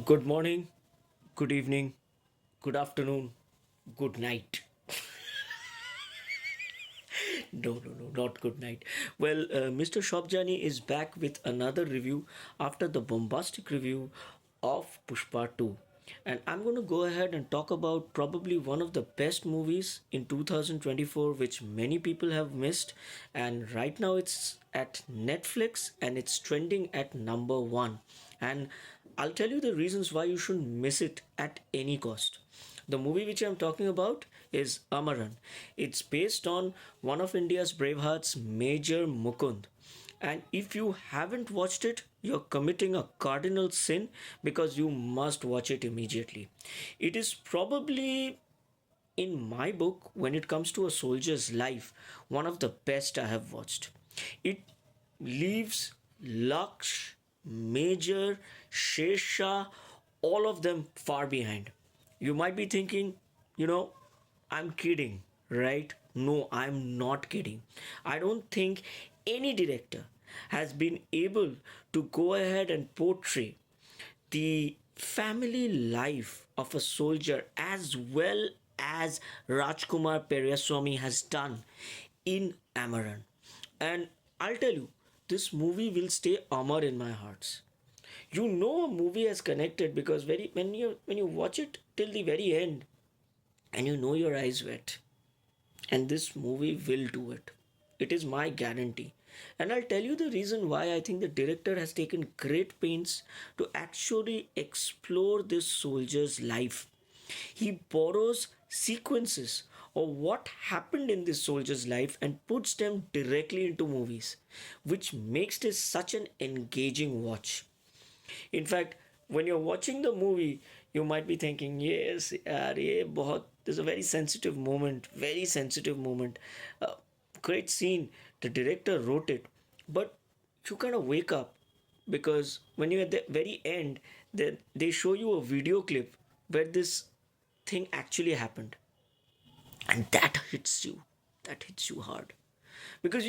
Good morning, good evening, good afternoon, good night. No, not good night. Well, Mr. Sobjani is back with another review after the bombastic review of Pushpa 2. And I'm going to go ahead and talk about probably one of the best movies in 2024, which many people have missed. And right now it's at Netflix and it's trending at number one. And I'll tell you the reasons why you shouldn't miss it at any cost. The movie which I'm talking about is Amaran. It's based on one of India's bravehearts, Major Mukund. And if you haven't watched it, you're committing a cardinal sin because you must watch it immediately. It is probably, in my book, when it comes to a soldier's life, one of the best I have watched. It leaves Laksh, Major, Shesha, all of them far behind. You might be thinking, you know, I'm kidding, right? No, I'm not kidding. I don't think any director has been able to go ahead and portray the family life of a soldier as well as Rajkumar Peryaswamy has done in Amaran. And I'll tell you, this movie will stay amar in my hearts. You know a movie has connected because very when you watch it till the very end and you know your eyes wet. And this movie will do it. It is my guarantee. And I'll tell you the reason why I think the director has taken great pains to actually explore this soldier's life. He borrows sequences of what happened in this soldier's life and puts them directly into movies, which makes this such an engaging watch. In fact, when you're watching the movie, you might be thinking, yes, yaar, ye bahut, there's a very sensitive moment. Uh, Great scene. The director wrote it, but you kind of wake up because when you're at the very end, they show you a video clip where this thing actually happened, and that hits you. That hits you hard because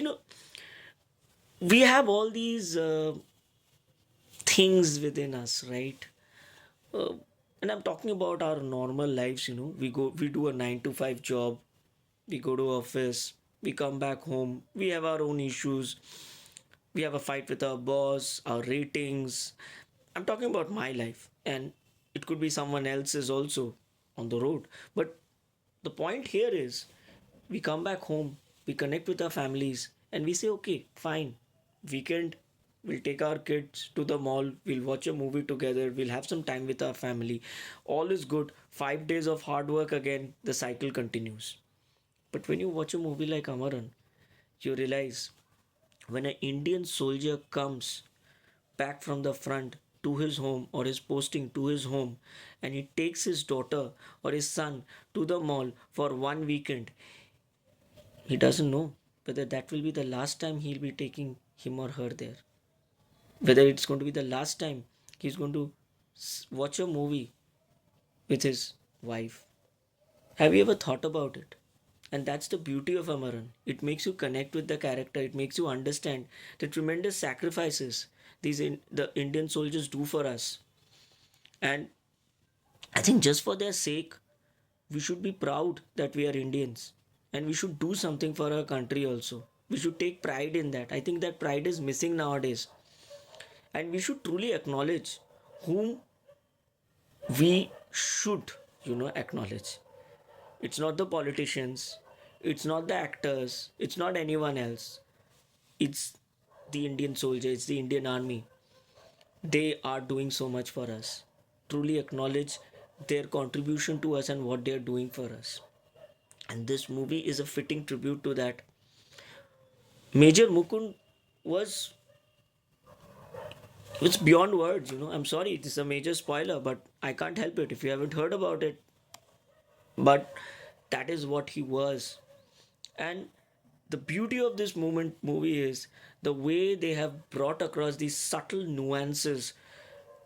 we have all these things within us, right? uh, and I'm talking about our normal lives. We do a 9 to 5 job, we go to office, we come back home, we have our own issues, we have a fight with our boss, our ratings. I'm talking about my life, and it could be someone else's also on the road. But the point here is, we come back home, we connect with our families, and we say, okay, fine, weekend, we'll take our kids to the mall, we'll watch a movie together, we'll have some time with our family. All is good. 5 days of hard work again, the cycle continues. But when you watch a movie like Amaran, you realize when an Indian soldier comes back from the front to his home or his posting to his home and he takes his daughter or his son to the mall for one weekend, he doesn't know whether that will be the last time he'll be taking him or her there. Whether it's going to be the last time he's going to watch a movie with his wife. Have you ever thought about it? And that's the beauty of Amaran. It makes you connect with the character. It makes you understand the tremendous sacrifices the Indian soldiers do for us. And I think just for their sake, we should be proud that we are Indians. And we should do something for our country also. We should take pride in that. I think that pride is missing nowadays. And we should truly acknowledge whom we should, acknowledge. It's not the politicians, it's not the actors, it's not anyone else. It's the Indian soldier, it's the Indian army. They are doing so much for us. Truly acknowledge their contribution to us and what they are doing for us. And this movie is a fitting tribute to that. Major Mukund was it's beyond words. I'm sorry, it is a major spoiler, but I can't help it if you haven't heard about it. But that is what he was. And the beauty of this movie is the way they have brought across these subtle nuances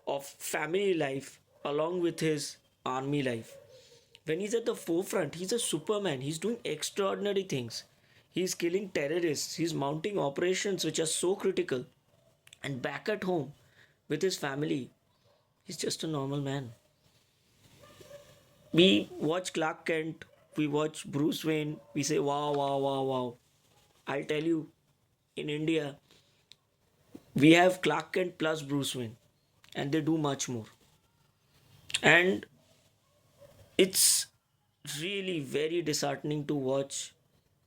of family life along with his army life. When he's at the forefront, he's a superman. He's doing extraordinary things. He's killing terrorists. He's mounting operations which are so critical. And back at home with his family, He's just a normal man. We watch Clark Kent, we watch Bruce Wayne, we say, wow, wow, wow, wow. I'll tell you, in India, we have Clark Kent plus Bruce Wayne, and they do much more. And it's really very disheartening to watch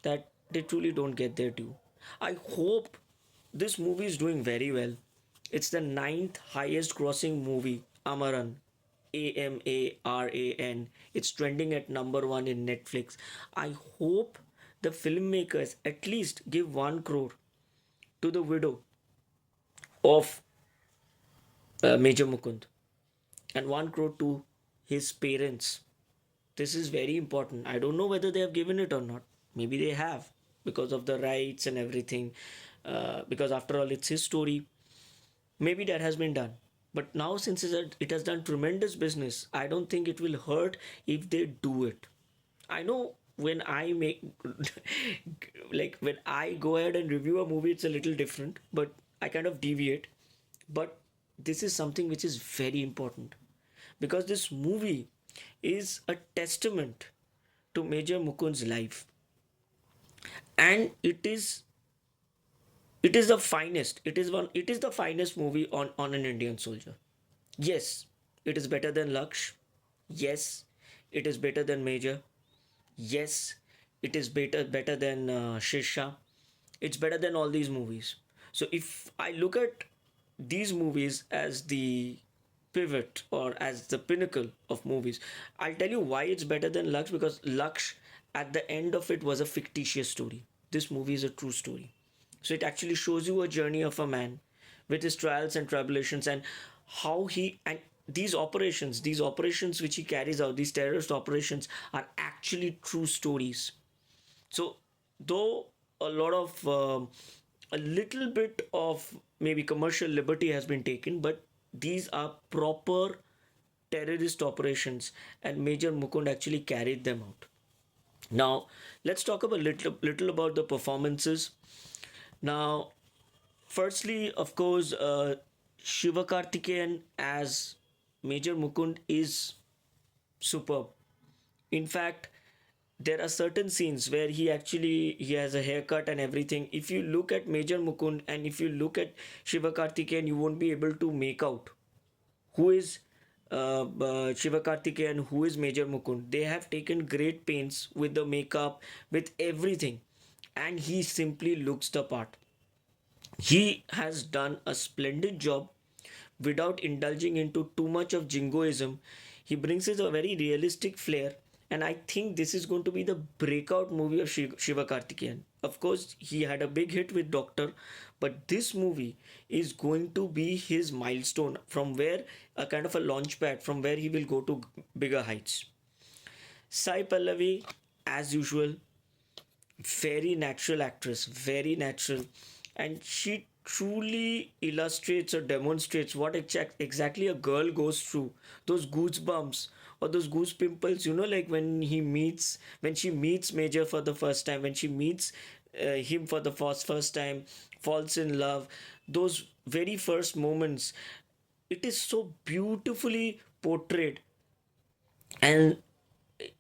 that they truly don't get their due. I hope this movie is doing very well. It's the ninth highest grossing movie, Amaran. Amaran. It's trending at number one in Netflix. I hope the filmmakers at least give 1 crore to the widow of Major Mukund and 1 crore to his parents. This is very important. I don't know whether they have given it or not. Maybe they have because of the rights and everything. Because after all, it's his story. Maybe that has been done. But now, since it has done tremendous business, I don't think it will hurt if they do it. I know when I make, like, when I go ahead and review a movie, it's a little different, but I kind of deviate. But this is something which is very important because this movie is a testament to Major Mukund's life, and it is the finest. It is the finest movie on an Indian soldier. Yes, it is better than Laksh. Yes, it is better than Major. Yes, it is better than Shisha. It's better than all these movies. So if I look at these movies as the pivot or as the pinnacle of movies, I'll tell you why it's better than Lux, because Lux at the end of it was a fictitious story. This movie is a true story. So it actually shows you a journey of a man with his trials and tribulations, and how he and these operations which he carries out, these terrorist operations, are actually true stories. So, though a lot of a little bit of maybe commercial liberty has been taken, but these are proper terrorist operations, and Major Mukund actually carried them out. Now, let's talk about little about the performances. Now, firstly, of course, Shiva Karthikeyan as Major Mukund is superb. In fact, there are certain scenes where he has a haircut and everything. If you look at Major Mukund and if you look at Shiva Karthikeyan, you won't be able to make out who is Shiva Karthikeyan, who is Major Mukund. They have taken great pains with the makeup, with everything, and he simply looks the part. He has done a splendid job without indulging into too much of jingoism. He brings us a very realistic flair, and I think this is going to be the breakout movie of Shiva Karthikeyan. Of course, he had a big hit with Doctor, but this movie is going to be his milestone, from where a kind of a launch pad from where he will go to bigger heights. Sai Pallavi, as usual, very natural actress, very natural, and she truly illustrates or demonstrates what exactly a girl goes through. Those goosebumps or those goose pimples, like when she meets Major for the first time, when she meets him for the first time, falls in love. Those very first moments, it is so beautifully portrayed, and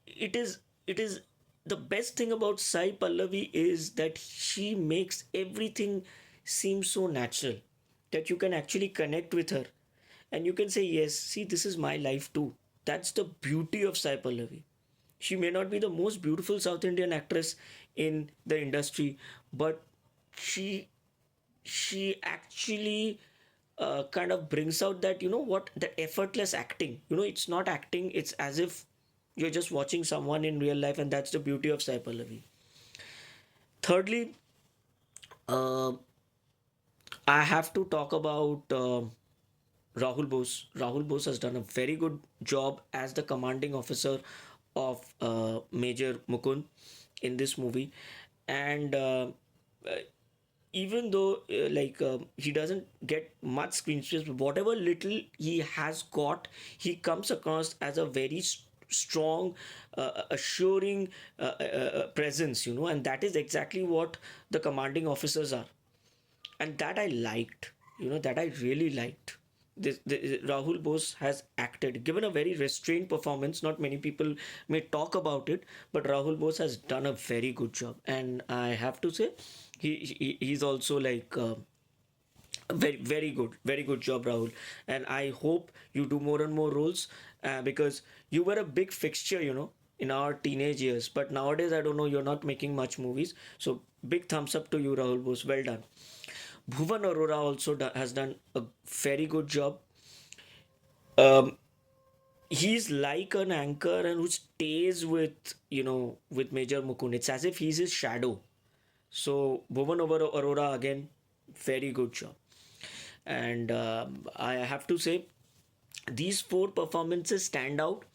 it is the best thing about Sai Pallavi is that she makes everything seem so natural that you can actually connect with her, and you can say, yes, see, this is my life too. That's the beauty of Sai Pallavi. She may not be the most beautiful South Indian actress in the industry, but she she actually kind of brings out that, what, the effortless acting. It's not acting, it's as if you're just watching someone in real life, and that's the beauty of Sai Pallavi. Thirdly, uh, I have to talk about Rahul Bose. Rahul Bose has done a very good job as the commanding officer of Major Mukund in this movie. And uh, even though he doesn't get much screen space, but whatever little he has got, he comes across as a very strong, assuring presence, and that is exactly what the commanding officers are, and that I liked, that I really liked. Rahul Bose has acted, given a very restrained performance. Not many people may talk about it, but Rahul Bose has done a very good job, and I have to say, he's also like. Very good job, Rahul. And I hope you do more and more roles, because you were a big fixture, in our teenage years. But nowadays, I don't know, you're not making much movies. So big thumbs up to you, Rahul Bose. Well done. Bhuvan Arora also has done a very good job. Um, he's like an anchor and who stays with Major Mukund. It's as if he's his shadow. So Bhuvan Arora again, very good job. And I have to say, these four performances stand out,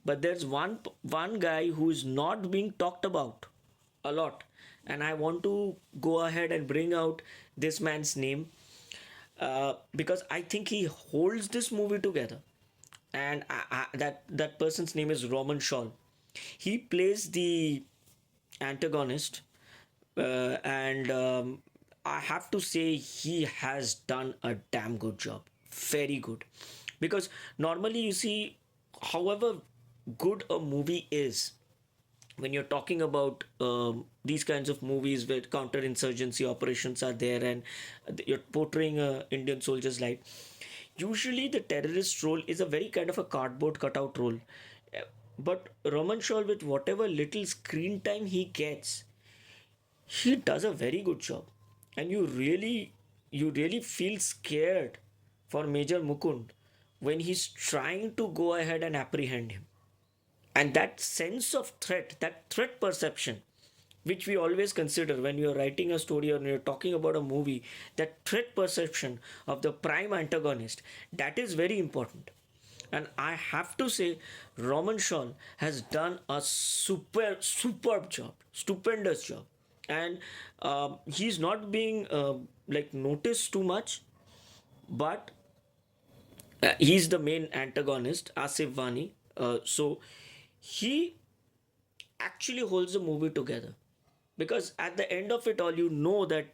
but there's one guy who is not being talked about a lot, and I want to go ahead and bring out this man's name, because I think he holds this movie together, and that person's name is Roman Shaw. He plays the antagonist, and I have to say he has done a damn good job. Very good. Because normally you see, however good a movie is, when you're talking about these kinds of movies where counterinsurgency operations are there and you're portraying a Indian soldier's life, usually the terrorist role is a very kind of a cardboard cutout role. But Roman Shaw, with whatever little screen time he gets, he does a very good job, and you really feel scared for Major Mukund when he's trying to go ahead and apprehend him. And that sense of threat, that threat perception, which we always consider when you're writing a story or you're talking about a movie, that threat perception of the prime antagonist, that is very important. And I have to say, Roman Shaw has done a superb job, stupendous job. And he's not being like noticed too much, but he's the main antagonist, Asif Vani. So he actually holds the movie together, because at the end of it all, you know that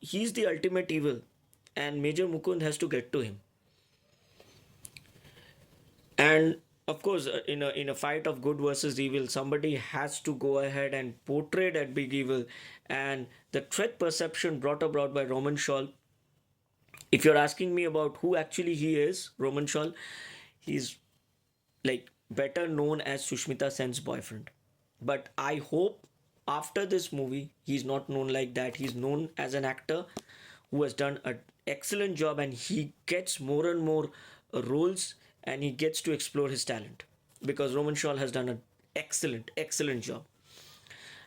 he's the ultimate evil, and Major Mukund has to get to him. And of course, in a fight of good versus evil, somebody has to go ahead and portray that big evil. And the threat perception brought about by Roman Shaw, if you're asking me about who actually he is, Roman Shaw, he's like better known as Sushmita Sen's boyfriend. But I hope after this movie, he's not known like that. He's known as an actor who has done an excellent job, and he gets more and more roles, and he gets to explore his talent, because Roman Shaw has done an excellent job.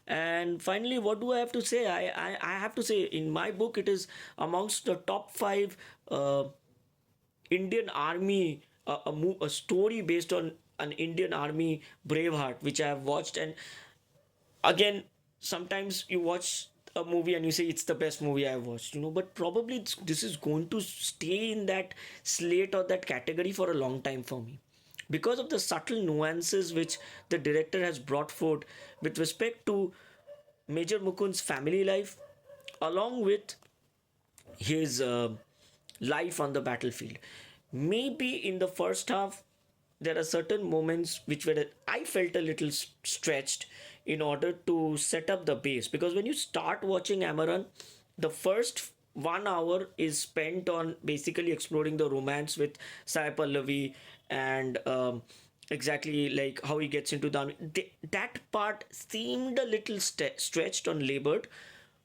And finally, what do I have to say? I have to say, in my book, it is amongst the top five Indian Army, a story based on an Indian Army Braveheart, which I have watched. And again, sometimes you watch a movie and you say it's the best movie I've watched, but probably this is going to stay in that slate or that category for a long time for me, because of the subtle nuances which the director has brought forth with respect to Major Mukund's family life, along with his life on the battlefield. Maybe in the first half, there are certain moments which were I felt a little stretched in order to set up the base, because when you start watching Amaran, the first 1 hour is spent on basically exploring the romance with Sai Pallavi, and exactly like how he gets into the army. That part seemed a little stretched or labored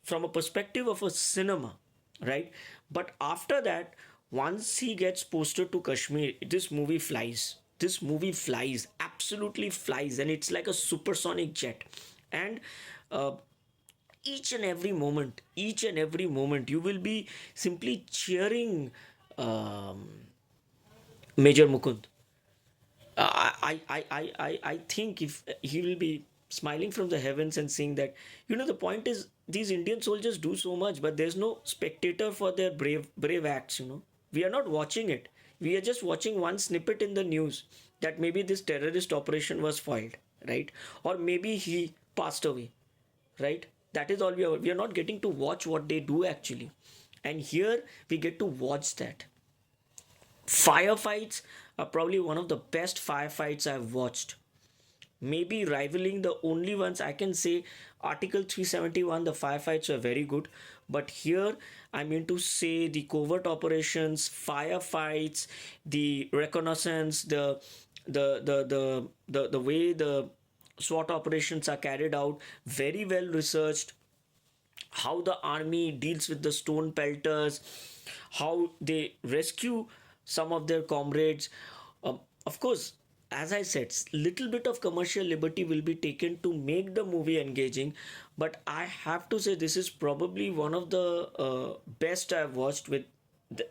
from a perspective of a cinema, right? But after that, once he gets posted to Kashmir, this movie flies. This movie flies, absolutely flies, and it's like a supersonic jet. And uh, each and every moment, you will be simply cheering Major Mukund. I think if he will be smiling from the heavens and saying that, the point is, these Indian soldiers do so much, but there's no spectator for their brave acts. We are not watching it. We are just watching one snippet in the news that maybe this terrorist operation was foiled, right? Or maybe he passed away, right? That is all we are. We are not getting to watch what they do actually, and here we get to watch that. Firefights are probably one of the best firefights I've watched, maybe rivaling the only ones I can say. Article 371, the firefights were very good, but here I mean to say the covert operations, firefights, the reconnaissance, the way the SWAT operations are carried out, very well researched. How the army deals with the stone pelters, how they rescue some of their comrades. Of course, as I said, little bit of commercial liberty will be taken to make the movie engaging, but I have to say this is probably one of the best I've watched with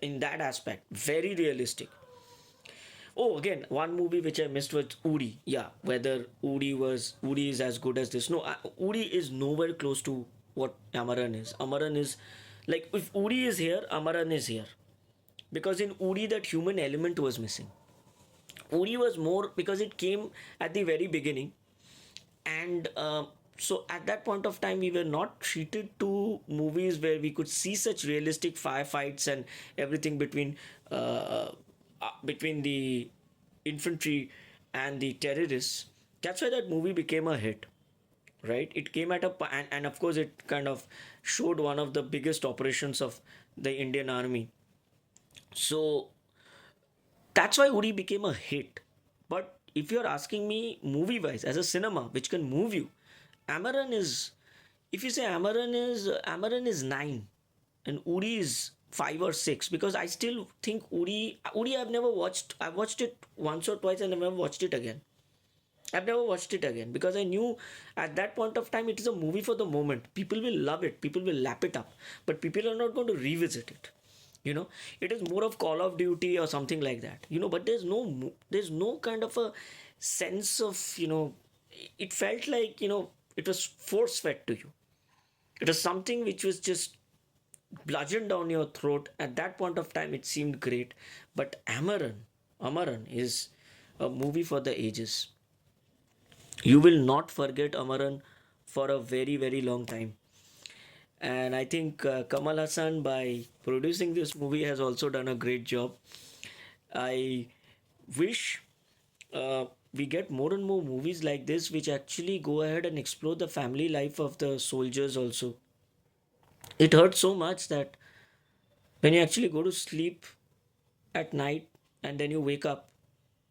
in that aspect. Very realistic. Oh, again, one movie which I missed was Uri. Yeah, whether Uri is as good as this. No, Uri is nowhere close to what Amaran is. Amaran is like if Uri is here, Amaran is here. Because in Uri that human element was missing. Uri was more because it came at the very beginning, and so at that point of time we were not treated to movies where we could see such realistic firefights and everything between the infantry and the terrorists. That's why that movie became a hit, right? It came at and of course it kind of showed one of the biggest operations of the Indian army. So that's why Uri became a hit. But if you're asking me movie wise, as a cinema which can move you, Amaran is, if you say Amaran is 9 and Uri is 5 or 6, because I still think Uri I've never watched. I watched it once or twice and I've never watched it again. I've never watched it again because I knew at that point of time it is a movie for the moment. People will love it, people will lap it up, but people are not going to revisit it. It is more of Call of Duty or something like that. But there's no kind of a sense of it felt like it was force fed to you. It was something which was just bludgeoned down your throat. At that point of time, it seemed great. But Amaran is a movie for the ages. You will not forget Amaran for a very, very long time. And I think Kamal Hassan, by producing this movie, has also done a great job. I wish we get more and more movies like this, which actually go ahead and explore the family life of the soldiers also. It hurts so much that when you actually go to sleep at night and then you wake up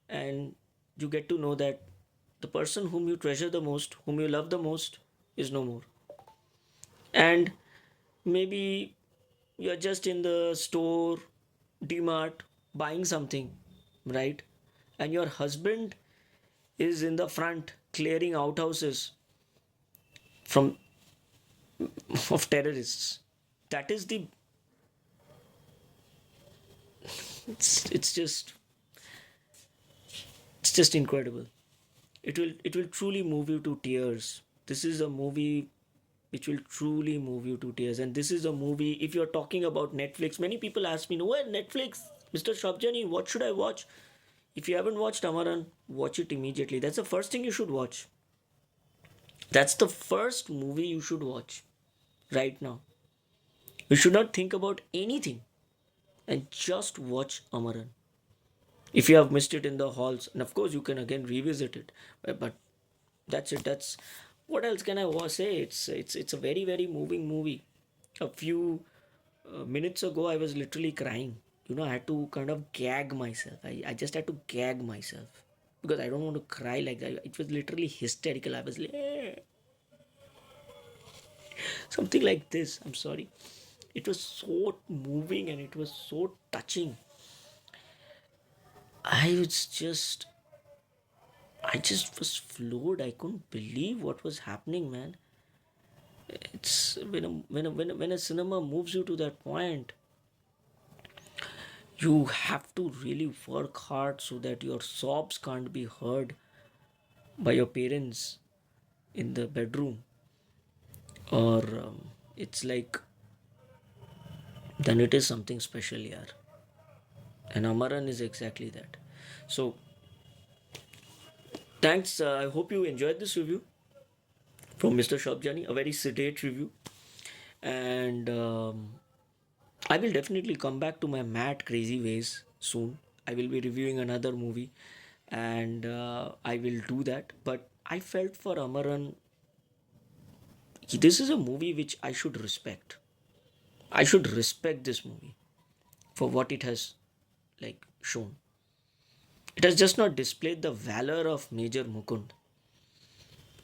and you get to know that the person whom you treasure the most, whom you love the most, is no more. And maybe you're just in the store, DMart, buying something, right? And your husband is in the front clearing outhouses from of terrorists. That is the it's just incredible. It will truly move you to tears. This is a movie which will truly move you to tears. And this is a movie, if you're talking about Netflix, many people ask me, "Where Netflix, Mr. Shobjani, what should I watch?" If you haven't watched Amaran, watch it immediately. That's the first thing you should watch. That's the first movie you should watch right now. You should not think about anything and just watch Amaran. If you have missed it in the halls, and of course you can again revisit it, but that's it. That's what else can I say? It's a very, very moving movie. A few minutes ago, I was literally crying. I had to kind of gag myself. I just had to gag myself because I don't want to cry like that. It was literally hysterical. I was like, something like this. I'm sorry. It was so moving and it was so touching. I was just, I just was floored. I couldn't believe what was happening, man. It's when a cinema moves you to that point, you have to really work hard so that your sobs can't be heard by your parents in the bedroom, or it's like then it is something special, yaar. And Amaran is exactly that. So thanks. I hope you enjoyed this review from Mr. Shobjani, a very sedate review, and I will definitely come back to my mad crazy ways soon. I will be reviewing another movie, and I will do that. But I felt for Amaran, this is a movie which I should respect. I should respect this movie for what it has like shown. It has just not displayed the valor of Major Mukund.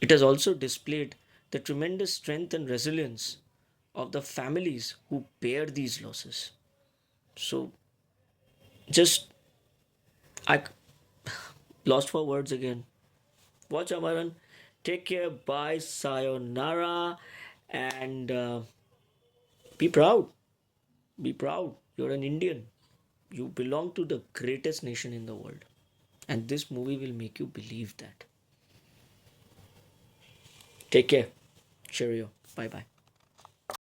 It has also displayed the tremendous strength and resilience of the families who bear these losses. So, just I lost for words again. Watch Amaran. Take care. Bye. Sayonara. And be proud. Be proud. You're an Indian. You belong to the greatest nation in the world. And this movie will make you believe that. Take care. Cheerio. Bye bye.